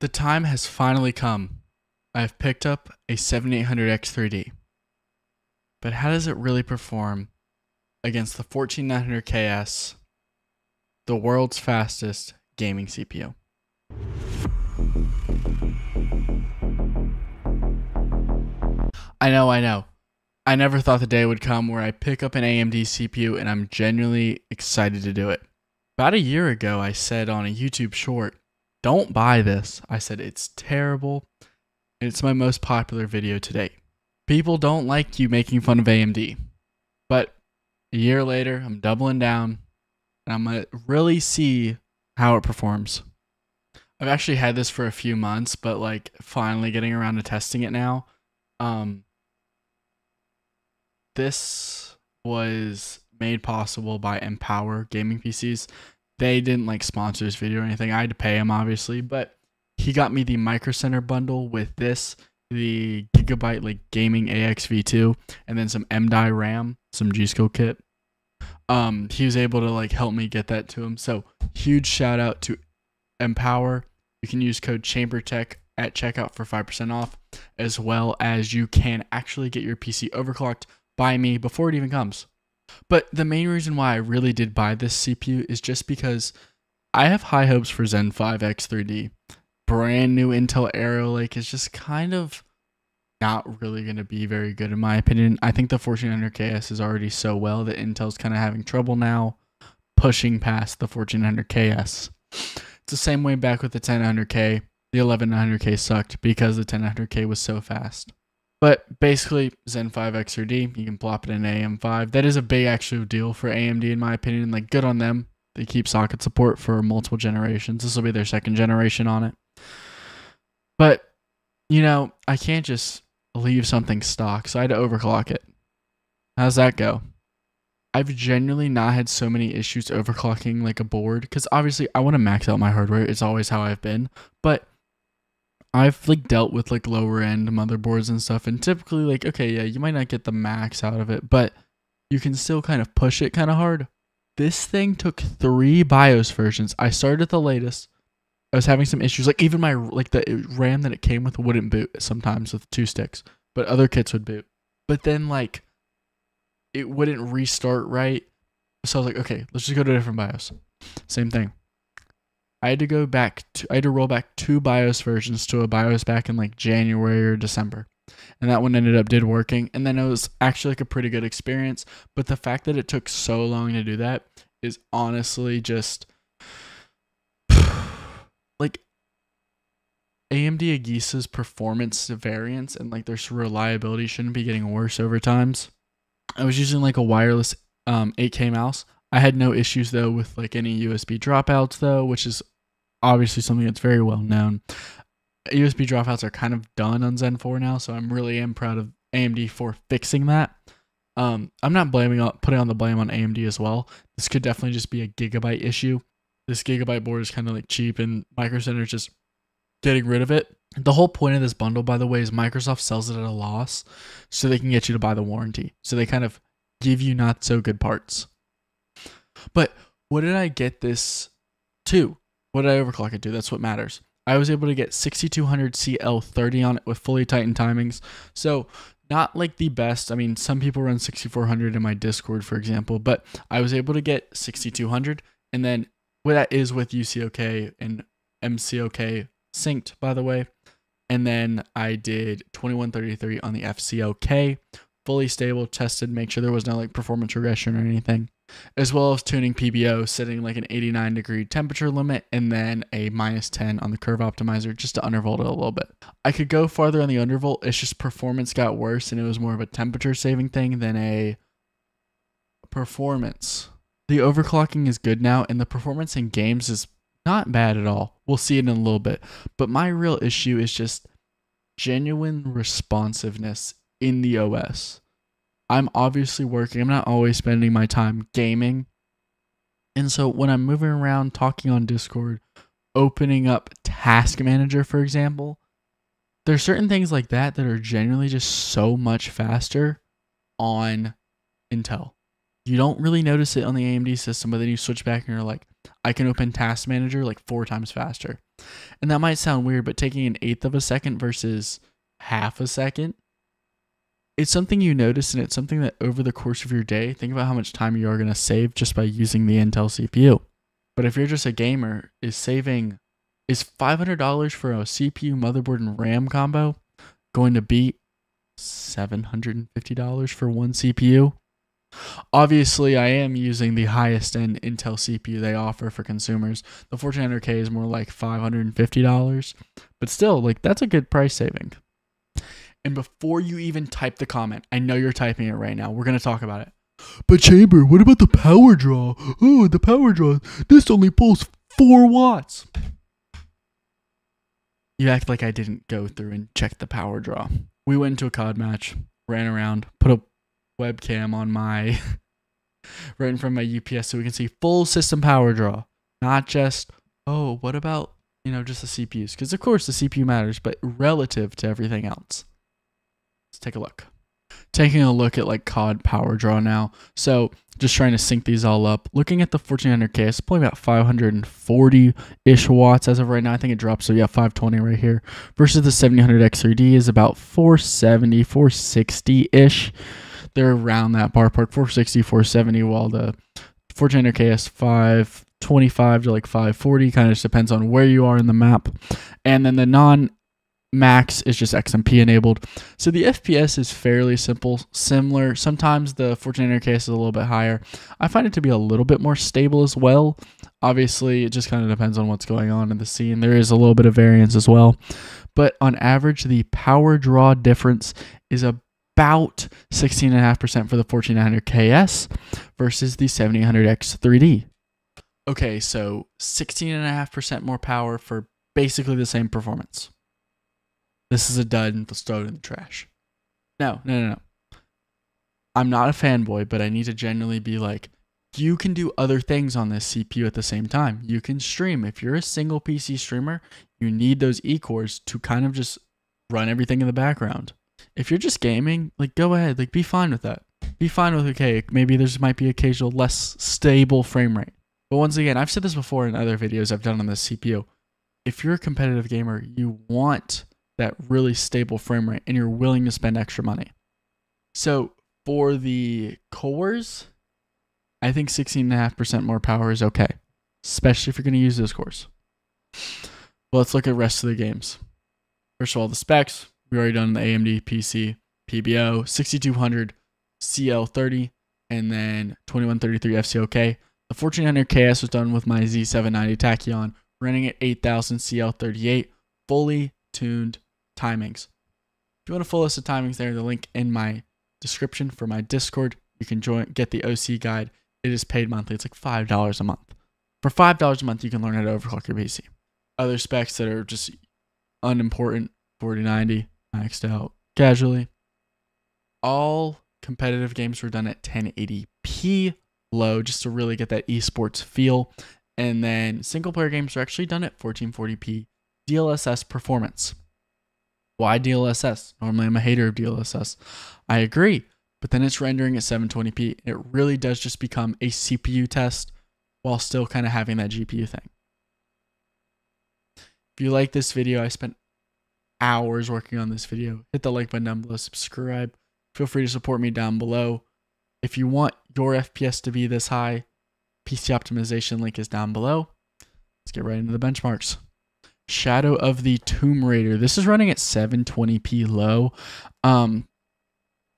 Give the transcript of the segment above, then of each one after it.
The time has finally come. I have picked up a 7800X3D. But how does it really perform against the 14900KS, the world's fastest gaming CPU? I know. I never thought the day would come where I pick up an AMD CPU and I'm genuinely excited to do it. About a year ago, I said on a YouTube short, don't buy this. I said it's terrible, and it's my most popular video to date. People don't like you making fun of AMD. But a year later, I'm doubling down, and I'm going to really see how it performs. I've actually had this for a few months, but like finally getting around to testing it now. This was made possible by Empower gaming PCs. They didn't like sponsor this video or anything. I had to pay him obviously, but he got me the Micro Center bundle with this, the Gigabyte like gaming AXV2, and then some MDI RAM, some G-Skill kit. He was able to like help me get that to him. So huge shout out to Empower. You can use code ChamberTech at checkout for 5% off, as well as you can actually get your PC overclocked by me before it even comes. But the main reason why I really did buy this CPU is just because I have high hopes for Zen 5 X3D. Brand new Intel Arrow Lake is just kind of not really going to be very good in my opinion. I think the 1400KS is already so well that Intel's kind of having trouble now pushing past the 1400KS. It's the same way back with the 10900K. The 11900K sucked because the 10900K was so fast. But basically, Zen 5 X3D, you can plop it in AM5. That is a big actual deal for AMD in my opinion. Like, good on them. They keep socket support for multiple generations. This will be their second generation on it. But, you know, I can't just leave something stock, so I had to overclock it. How's that go? I've genuinely not had so many issues overclocking like a board, because obviously I want to max out my hardware. It's always how I've been. But I've like dealt with like lower end motherboards and stuff, and typically like, okay, yeah, you might not get the max out of it, but you can still kind of push it kind of hard. This thing took 3 BIOS versions. I started at the latest. I was having some issues, like even my like the RAM that it came with wouldn't boot sometimes with 2 sticks, but other kits would boot. But then like it wouldn't restart right. So I was like, okay, let's just go to a different BIOS. Same thing. I had to roll back 2 BIOS versions to a BIOS back in like January or December. And that one did working. And then it was actually like a pretty good experience. But the fact that it took so long to do that is honestly just like AMD Agisa's performance variance and like their reliability shouldn't be getting worse over times. I was using like a wireless 8K mouse. I had no issues though with like any USB dropouts though, which is obviously something that's very well known. USB dropouts are kind of done on Zen 4 now, so I'm really proud of AMD for fixing that. I'm not putting on the blame on AMD as well. This could definitely just be a Gigabyte issue. This Gigabyte board is kind of like cheap, and Micro Center is just getting rid of it. The whole point of this bundle, by the way, is Microsoft sells it at a loss so they can get you to buy the warranty. So they kind of give you not so good parts. But what did I get this to? What did I overclock it to? That's what matters. I was able to get 6200 CL30 on it with fully tightened timings. So not like the best. I mean, some people run 6400 in my Discord, for example, but I was able to get 6200. And then what that is with UCOK and MCOK synced, by the way. And then I did 2133 on the FCOK, fully stable, tested, make sure there was no like performance regression or anything, as well as tuning PBO, setting like an 89-degree temperature limit, and then a -10 on the curve optimizer just to undervolt it a little bit. I could go farther on the undervolt, it's just performance got worse and it was more of a temperature saving thing than a performance. The overclocking is good now, and the performance in games is not bad at all. We'll see it in a little bit. But my real issue is just genuine responsiveness in the OS. I'm obviously working. I'm not always spending my time gaming. And so when I'm moving around, talking on Discord, opening up Task Manager, for example, there's certain things like that that are genuinely just so much faster on Intel. You don't really notice it on the AMD system, but then you switch back and you're like, I can open Task Manager like 4 times faster. And that might sound weird, but taking an eighth of a second versus half a second, it's something you notice, and it's something that over the course of your day, think about how much time you are going to save just by using the Intel CPU. But if you're just a gamer, is $500 for a CPU, motherboard, and RAM combo going to beat $750 for one CPU? Obviously, I am using the highest end Intel CPU they offer for consumers. The 1400K is more like $550, but still, like, that's a good price saving. And before you even type the comment, I know you're typing it right now. We're going to talk about it. But Chamber, what about the power draw? Oh, the power draw. This only pulls 4 watts. You act like I didn't go through and check the power draw. We went into a COD match, ran around, put a webcam on my right in front of my UPS so we can see full system power draw. Not just, oh, what about, just the CPUs? Because of course the CPU matters, but relative to everything else. Let's take a look. Taking a look at like COD power draw now. So just trying to sync these all up. Looking at the 1400K, it's probably about 540-ish watts as of right now. I think it drops, so yeah, 520 right here. Versus the 7000X3D is about 470, 460-ish. They're around that ballpark, 460, 470, while the 1400K is 525 to like 540. Kind of just depends on where you are in the map. And then the non-max is just XMP enabled. So the FPS is fairly similar. Sometimes the 1400K is a little bit higher. I find it to be a little bit more stable as well. Obviously, it just kind of depends on what's going on in the scene. There is a little bit of variance as well. But on average, the power draw difference is about 16.5% for the 1400KS versus the 7000X3D. Okay, so 16.5% more power for basically the same performance. This is a dud, and let's throw it in the trash. No. I'm not a fanboy, but I need to genuinely be like, you can do other things on this CPU at the same time. You can stream. If you're a single PC streamer, you need those E-cores to kind of just run everything in the background. If you're just gaming, like, go ahead, like, be fine with that. Be fine with, okay, maybe there might be occasional less stable frame rate. But once again, I've said this before in other videos I've done on this CPU. If you're a competitive gamer, you want that really stable frame rate, and you're willing to spend extra money. So for the cores, I think 16.5% more power is okay, especially if you're going to use those cores. Well, let's look at the rest of the games. First of all, the specs. We already done the AMD PC PBO 6200 CL30 and then 2133 FCOK. The 1400KS was done with my Z790 Tachyon, running at 8000 CL38, fully tuned timings. If you want a full list of timings, there, the link in my description for my Discord. You can get the OC guide. It is paid monthly. It's like $5 a month. For $5 a month, you can learn how to overclock your PC. Other specs that are just unimportant: 4090 maxed out casually. All competitive games were done at 1080p low, just to really get that esports feel. And then single player games are actually done at 1440p DLSS performance. Why DLSS? Normally I'm a hater of DLSS. I agree, but then it's rendering at 720p. It really does just become a CPU test while still kind of having that GPU thing. If you like this video, I spent hours working on this video. Hit the like button down below, subscribe. Feel free to support me down below. If you want your FPS to be this high, PC optimization link is down below. Let's get right into the benchmarks. Shadow of the Tomb Raider. This is running at 720p low.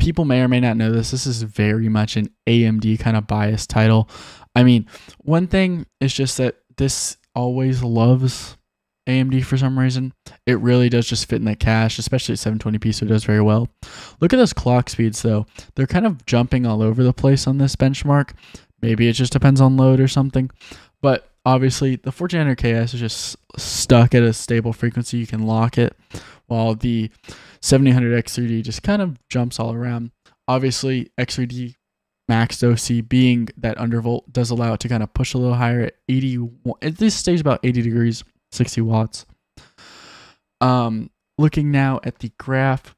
People may or may not know this. This is very much an AMD kind of biased title. I mean, one thing is just that this always loves AMD for some reason. It really does just fit in that cache, especially at 720p, so it does very well. Look at those clock speeds, though. They're kind of jumping all over the place on this benchmark. Maybe it just depends on load or something. But obviously, the 1400KS is just stuck at a stable frequency. You can lock it, while the 7000X3D just kind of jumps all around. Obviously, X3D maxed OC being that undervolt does allow it to kind of push a little higher at 81. At this stage, about 80 degrees, 60 watts. Looking now at the graph,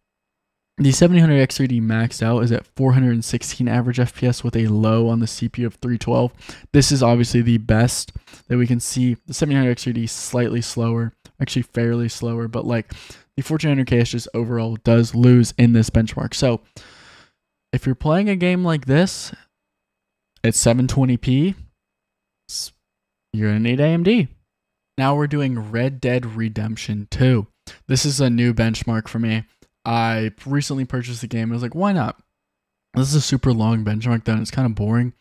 The 7000X3D maxed out is at 416 average FPS with a low on the CPU of 312. This is obviously the best that we can see. The 7000X3D slightly slower, actually fairly slower, but like the 1400KS just overall does lose in this benchmark. So if you're playing a game like this at 720p, you're going to need AMD. Now we're doing Red Dead Redemption 2. This is a new benchmark for me. I recently purchased the game. I was like, why not? This is a super long benchmark though, and it's kind of boring.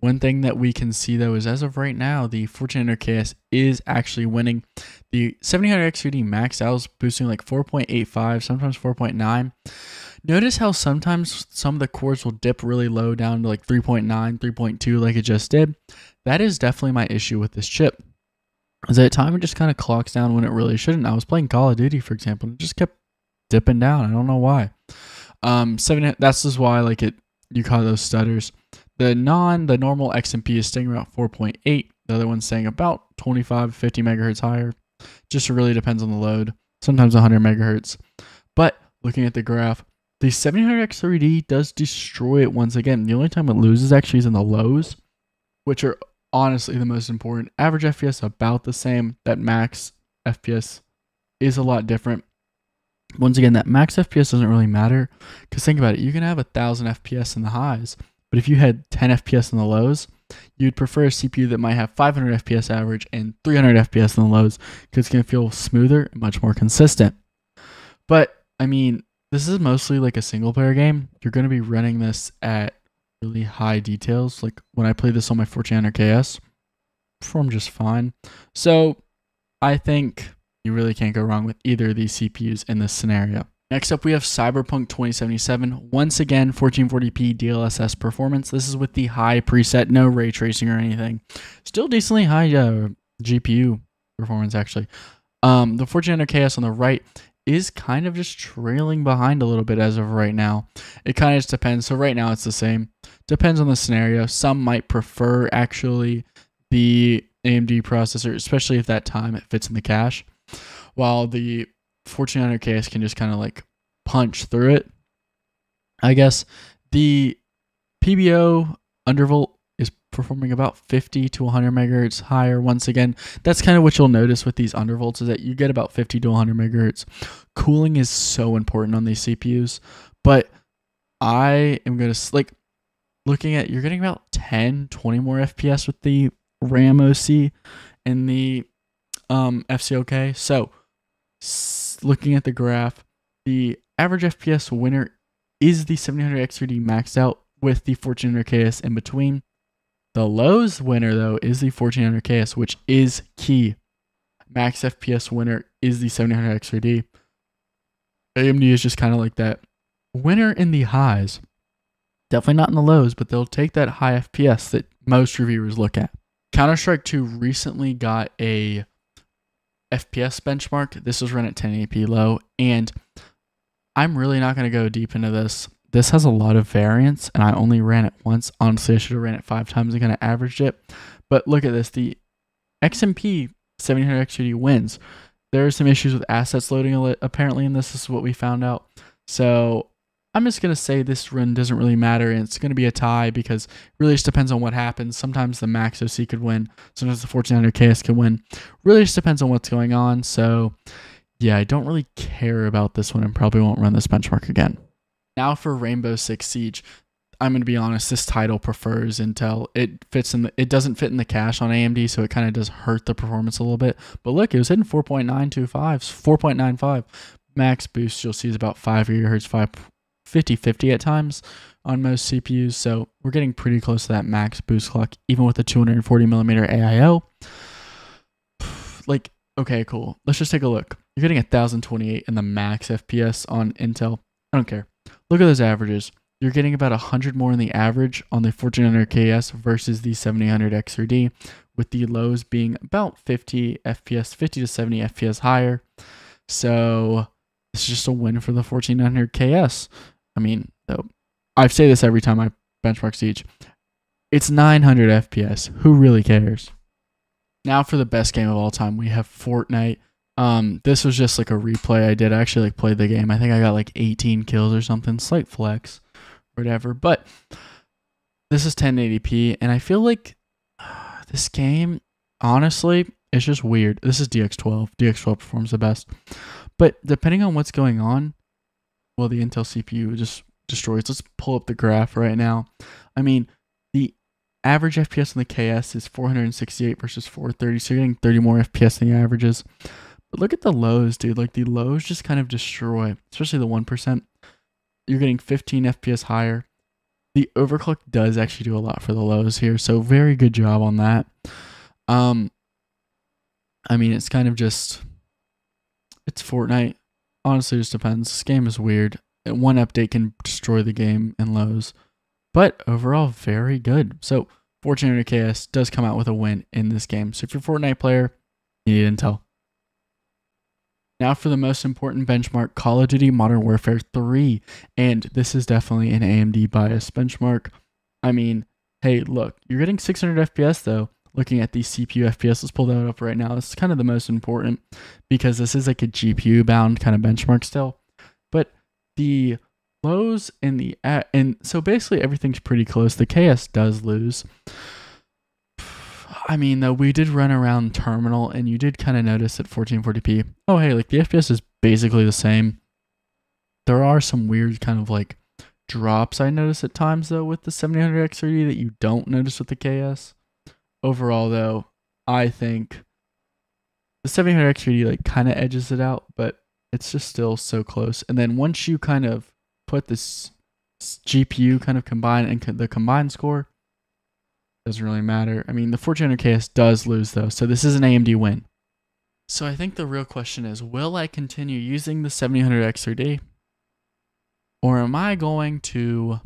One thing that we can see though is as of right now, the 1400KS is actually winning. The 7000X3D max out is boosting like 4.85, sometimes 4.9. Notice how sometimes some of the cores will dip really low down to like 3.9, 3.2 like it just did. That is definitely my issue with this chip. Is at time it just kind of clocks down when it really shouldn't. I was playing Call of Duty, for example, and it just kept dipping down. I don't know why. That's just why like you call those stutters. The normal XMP is staying about 4.8. The other one's staying about 25, 50 megahertz higher. Just really depends on the load. Sometimes 100 megahertz. But looking at the graph, the 7000X3D does destroy it once again. The only time it loses actually is in the lows, which are honestly the most important. Average FPS about the same. That max FPS is a lot different. Once again, that max FPS doesn't really matter, because think about it, you can have 1000 FPS in the highs, but if you had 10 FPS in the lows, you'd prefer a CPU that might have 500 FPS average and 300 FPS in the lows, because it's going to feel smoother and much more consistent. But I mean, this is mostly like a single player game. You're going to be running this at really high details. Like when I play this on my 1400KS, perform just fine. So I think you really can't go wrong with either of these CPUs in this scenario. Next up, we have Cyberpunk 2077. Once again, 1440p DLSS performance. This is with the high preset, no ray tracing or anything. Still decently high GPU performance, actually. The 1400KS on the right is kind of just trailing behind a little bit as of right now. It kind of just depends. So right now it's the same. Depends on the scenario. Some might prefer actually the AMD processor, especially if that time it fits in the cache, while the 1400KS can just kind of like punch through it. I guess the PBO undervolt is performing about 50 to 100 megahertz higher. Once again, that's kind of what you'll notice with these undervolts, is that you get about 50 to 100 megahertz. Cooling is so important on these CPUs, but I am going to like looking at, you're getting about 10, 20 more FPS with the RAM OC and the FCOK. So looking at the graph, the average FPS winner is the 7000X3D maxed out with the 1400KS in between. The lows winner though is the 1400KS, which is key. Max FPS winner is the 7000X3D. AMD is just kind of like that winner in the highs. Definitely not in the lows, but they'll take that high FPS that most reviewers look at. Counter-Strike 2 recently got a FPS benchmark. This was run at 1080p low, and I'm really not going to go deep into this. This has a lot of variance, and I only ran it once. Honestly, I should have ran it 5 times and kind of averaged it. But look at this. The XMP 700X3D wins. There are some issues with assets loading apparently in this. This is what we found out. So I'm just going to say this run doesn't really matter, and it's going to be a tie because it really just depends on what happens. Sometimes the max OC could win. Sometimes the 1400KS could win. Really just depends on what's going on. So yeah, I don't really care about this one and probably won't run this benchmark again. Now for Rainbow Six Siege. I'm going to be honest, this title prefers Intel. It doesn't fit in the cache on AMD, so it kind of does hurt the performance a little bit. But look, it was hitting 4.925, 4.95. Max boost you'll see is about 5 gigahertz, 50-50 at times on most CPUs. So we're getting pretty close to that max boost clock, even with the 240mm AIO. Like, okay, cool. Let's just take a look. You're getting 1028 in the max FPS on Intel. I don't care. Look at those averages. You're getting about 100 more in the average on the 1400KS versus the 7000X3D, with the lows being about 50 FPS, 50 to 70 FPS higher. So it's just a win for the 1400KS. I mean, though, I say this every time I benchmark Siege. It's 900 FPS. Who really cares? Now for the best game of all time, we have Fortnite. This was just like a replay I did. I actually like played the game. I think I got like 18 kills or something, slight flex, whatever. But this is 1080p, and I feel like this game, honestly, it's just weird. This is DX12. DX12 performs the best. But depending on what's going on, well, the Intel CPU just destroys. Let's pull up the graph right now. I mean, the average FPS in the KS is 468 versus 430, so you're getting 30 more FPS than the averages. But look at the lows, dude. Like, the lows just kind of destroy, especially the 1%. You're getting 15 FPS higher. The overclock does actually do a lot for the lows here, so very good job on that. I mean, it's kind of just, it's Fortnite. Honestly, it just depends. This game is weird. One update can destroy the game in lows. But overall, very good. So, 1400 KS does come out with a win in this game. So, if you're a Fortnite player, you need Intel. Now for the most important benchmark, Call of Duty Modern Warfare 3. And this is definitely an AMD bias benchmark. I mean, hey, look, you're getting 600 FPS though. Looking at the CPU FPS, let's pull that up right now. This is kind of the most important because this is like a GPU bound kind of benchmark still. But the lows in the, and so basically everything's pretty close. The KS does lose. I mean, though, we did run around terminal and you did kind of notice at 1440p, oh, hey, like the FPS is basically the same. There are some weird kind of like drops I notice at times though with the 7000X30 that you don't notice with the KS. Overall, though, I think the 7000X30 like kind of edges it out, but it's just still so close. And then once you kind of put this GPU kind of combine and the combined score, doesn't really matter. I mean, the 1400 KS does lose though, so this is an AMD win. So I think the real question is, will I continue using the 7000X30, or am I going to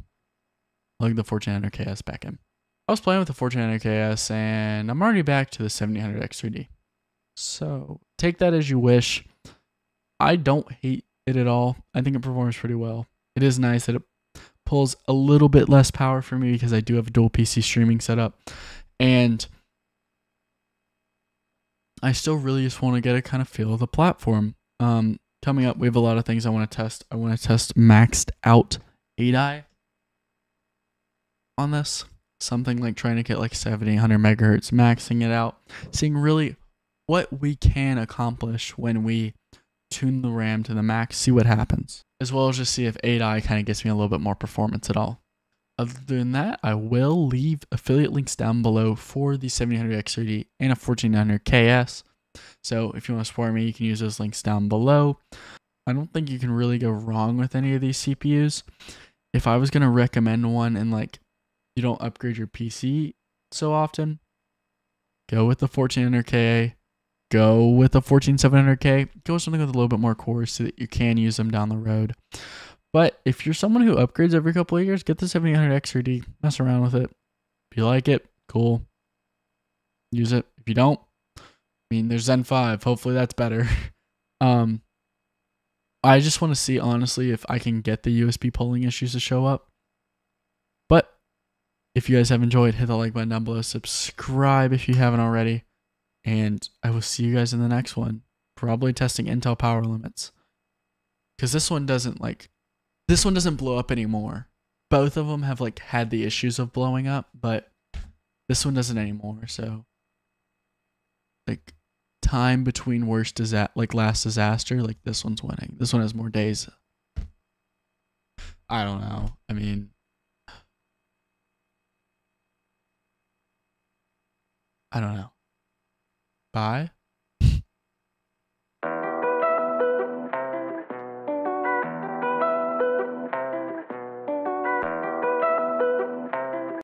plug the 1400 KS back in? I was playing with the 1400 KS and I'm already back to the 7000X3D. So take that as you wish. I don't hate it at all. I think it performs pretty well. It is nice that it pulls a little bit less power for me because I do have a dual PC streaming setup. And I still really just want to get a kind of feel of the platform. Coming up, we have a lot of things I want to test. I want to test maxed out 8i on this. Something like trying to get like 70-100 megahertz, maxing it out, seeing really what we can accomplish when we tune the RAM to the max, see what happens, as well as just see if 8i kind of gets me a little bit more performance at all. Other than that, I will leave affiliate links down below for the 7000X30 and a 1400 KS. So if you want to support me, you can use those links down below. I don't think you can really go wrong with any of these CPUs. If I was going to recommend one and like you don't upgrade your PC so often, go with the 1400K, go with the 14700K, go with something with a little bit more cores so that you can use them down the road. But if you're someone who upgrades every couple of years, get the 7000X30, mess around with it. If you like it, cool. Use it. If you don't, I mean, there's Zen 5. Hopefully that's better. I just want to see, honestly, if I can get the USB polling issues to show up. But if you guys have enjoyed, hit the like button down below, subscribe if you haven't already, and I will see you guys in the next one. Probably testing Intel power limits, because this one doesn't blow up anymore. Both of them have like had the issues of blowing up, but this one doesn't anymore. So like time between last disaster, like this one's winning. This one has more days. I don't know. I mean, I don't know. Bye.